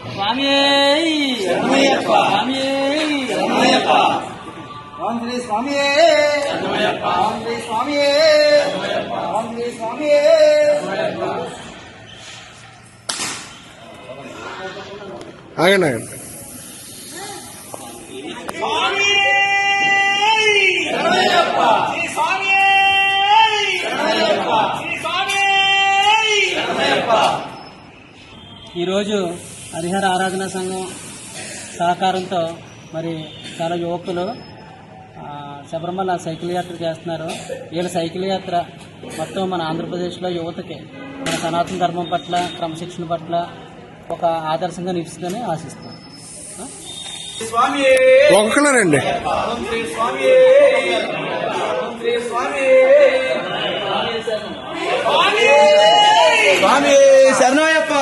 స్వామి ఆంజనేయ స్వామి ఆంజనేయ స్వామి ఆంజనేయ స్వామి ఆగండి ఆగండి ఈరోజు హరిహర ఆరాధనా సంఘం సహకారంతో మరి చాలా యువకులు శబరిమల సైకిల్ యాత్ర చేస్తున్నారు. వీళ్ళ సైకిల్ యాత్ర మొత్తం మన ఆంధ్రప్రదేశ్లో యువతకి మన సనాతన ధర్మం పట్ల క్రమశిక్షణ పట్ల ఒక ఆదర్శంగా నిలుస్తుందని ఆశిస్తున్నాం. ఒక్కలేరండి స్వామి శరణయ్యప్ప.